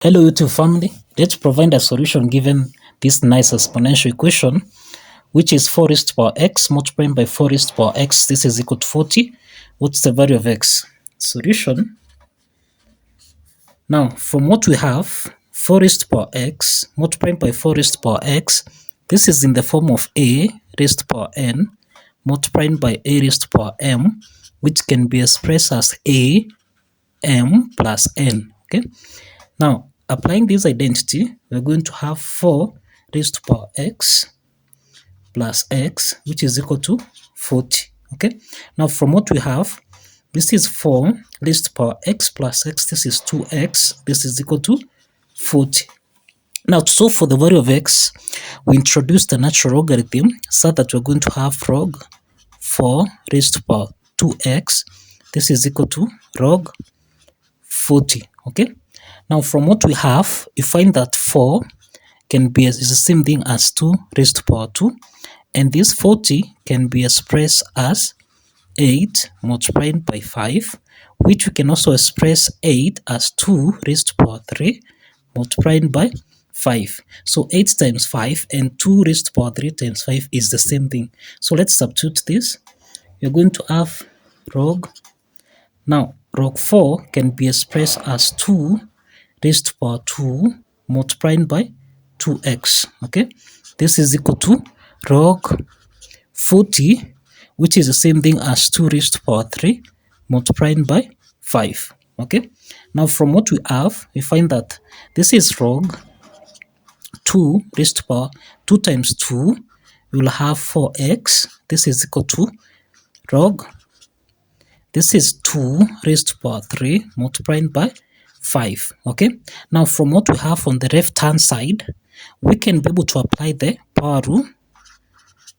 Hello YouTube family, let's provide a solution given this nice exponential equation, which is 4 raised to power x multiplied by 4 raised to power x. This is equal to 40. What's the value of x? Solution. Now, from what we have, 4 raised to power x multiplied by 4 raised to power x, this is in the form of a raised to power n multiplied by a raised to power m, which can be expressed as a m plus n. Okay. Now, applying this identity, we're going to have 4 raised to power x plus x, which is equal to 40. Okay. Now, from what we have, this is 4 raised to power x plus x. This is 2x. This is equal to 40. Now, to solve for the value of x, we introduce the natural logarithm so that we're going to have log 4 raised to power 2x. This is equal to log 40. Okay. Now, from what we have, you find that 4 can be is the same thing as 2 raised to power 2, and this 40 can be expressed as 8 multiplied by 5, which we can also express 8 as 2 raised to power 3 multiplied by 5. So 8 times 5 and 2 raised to power 3 times 5 is the same thing. So let's substitute this. You're going to have log. Now, log 4 can be expressed as 2 raised to power 2 multiplied by 2x. Okay, this is equal to log 40, which is the same thing as 2 raised to power 3 multiplied by 5. Okay, now from what we have, we find that this is log 2 raised to power 2 times 2. We will have 4x. This is equal to log. This is 2 raised to power 3 multiplied by 5. Okay, now from what we have on the left hand side, we can be able to apply the power rule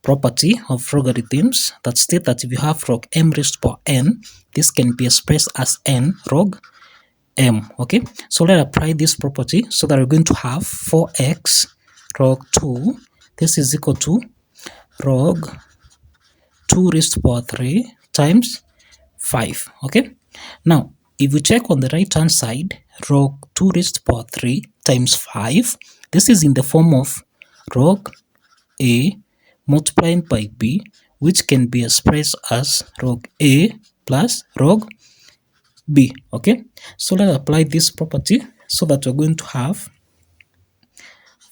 property of logarithms that state that if you have log m raised to power n, this can be expressed as n log m. Okay, so let's apply this property so that we're going to have 4x log 2. This is equal to log 2 raised to power 3 times 5. Okay, now if we check on the right hand side, log 2 raised to power 3 times 5, this is in the form of log a multiplied by b, which can be expressed as log a plus log b. Okay, so let's apply this property so that we're going to have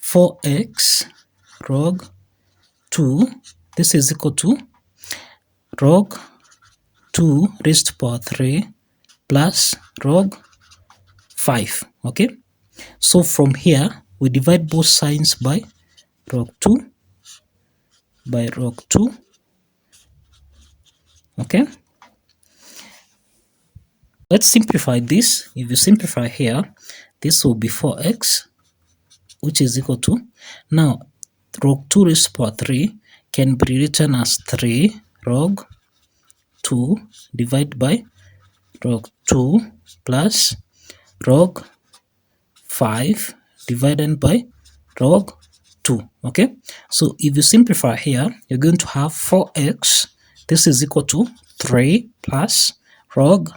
4x log 2. This is equal to log 2 raised to power 3 plus log 5. Okay, so from here we divide both signs by log 2 by log 2. Okay, let's simplify this. If you simplify here, this will be 4x, which is equal to, now log 2 raised to power 3 can be written as 3 log 2 divided by log 2 plus log 5 divided by log 2. Okay, so if you simplify here, you're going to have 4x. This is equal to 3 plus log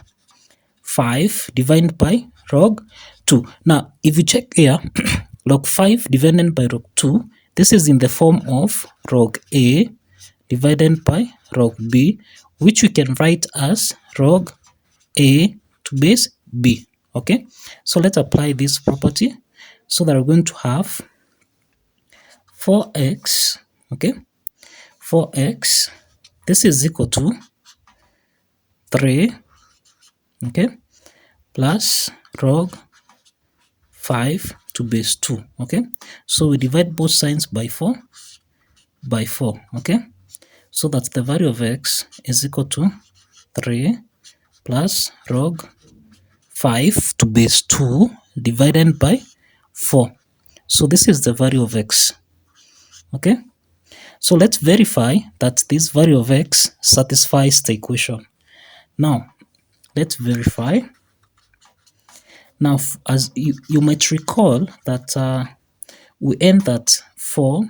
5 divided by log 2. Now, if you check here, log 5 divided by log 2, this is in the form of log a divided by log b, which we can write as log a to base b. Okay, so let's apply this property so that we're going to have 4x. Okay, 4x, this is equal to 3, okay, plus log 5 to base 2. Okay, so we divide both signs by 4 by 4. Okay, so that the value of x is equal to 3 plus log 5 to base 2 divided by 4. So this is the value of x. Okay, so let's verify that this value of x satisfies the equation. Now, let's verify. Now, as you might recall that we end that 4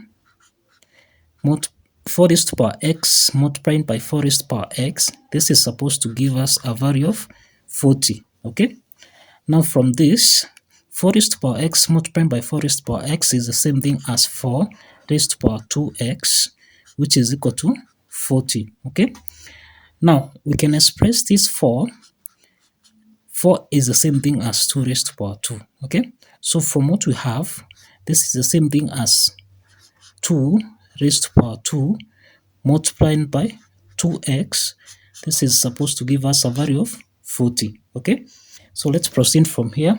raised to power x multiplied by 4 raised to power x. This is supposed to give us a value of 40. Okay, now from this 4 raised to the power x multiplied by 4 raised to the power x is the same thing as 4 raised to the power 2x, which is equal to 40. Okay. Now we can express this 4. 4 is the same thing as 2 raised to the power 2. Okay. So from what we have, this is the same thing as 2 raised to the power 2 multiplied by 2x. This is supposed to give us a value of 40. Okay. So let's proceed from here.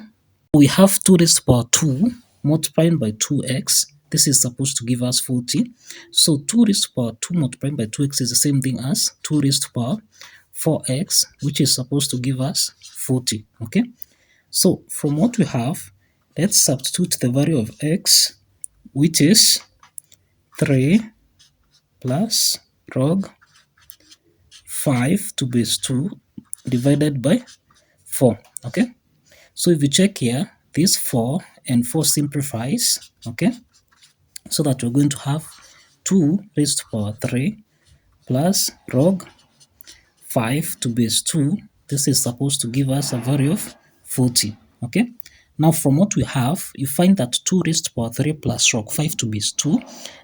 We have 2 raised to the power 2 multiplied by 2x. This is supposed to give us 40. So 2 raised to the power 2 multiplied by 2x is the same thing as 2 raised to the power 4x, which is supposed to give us 40. Okay. So from what we have, let's substitute the value of x, which is 3 plus log 5 to base 2 divided by 4. Okay. So if you check here, this 4 and 4 simplifies. Okay. So that we're going to have 2 raised to the power 3 plus log 5 to base 2. This is supposed to give us a value of 40. Okay. Now from what we have, you find that 2 raised to the power 3 plus log 5 to base 2.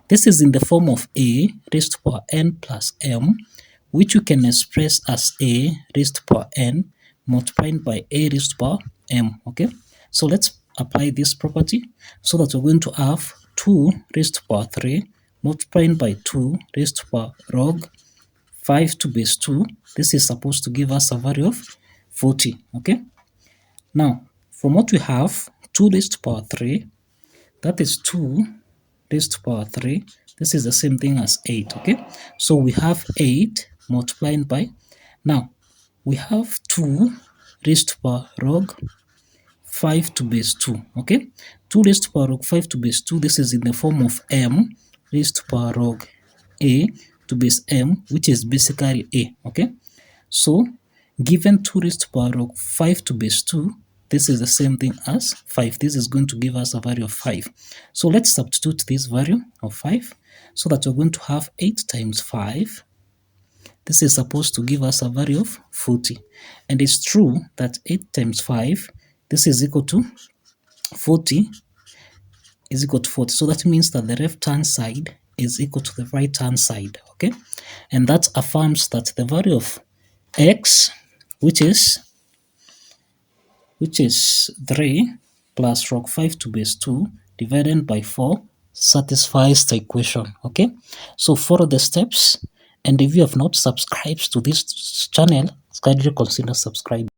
This is in the form of a raised to the power n plus m, which you can express as a raised to the power n multiplied by a raised to the power m. Okay. So let's apply this property so that we're going to have 2 raised to the power 3 multiplied by 2 raised to the power log 5 to base 2. This is supposed to give us a value of 40. Okay. Now, from what we have, 2 raised to the power 3, that is 2 raised to the power 3. This is the same thing as 8. Okay. So we have 8 multiplied by, now we have 2 raised to the power log 5 to base 2. Okay. 2 raised to the power log 5 to base 2. This is in the form of m raised to the power log a to base m, which is basically a. Okay. So given 2 raised to the power log 5 to base 2, this is the same thing as 5. This is going to give us a value of 5. So let's substitute this value of 5 so that we're going to have 8 times 5. This is supposed to give us a value of 40. And it's true that 8 times 5, this is equal to 40, is equal to 40. So that means that the left-hand side is equal to the right-hand side. Okay. And that affirms that the value of x, which is 3 plus log 5 to base 2 divided by 4 satisfies the equation. Okay. So follow the steps, and if you have not subscribed to this channel, kindly consider subscribing.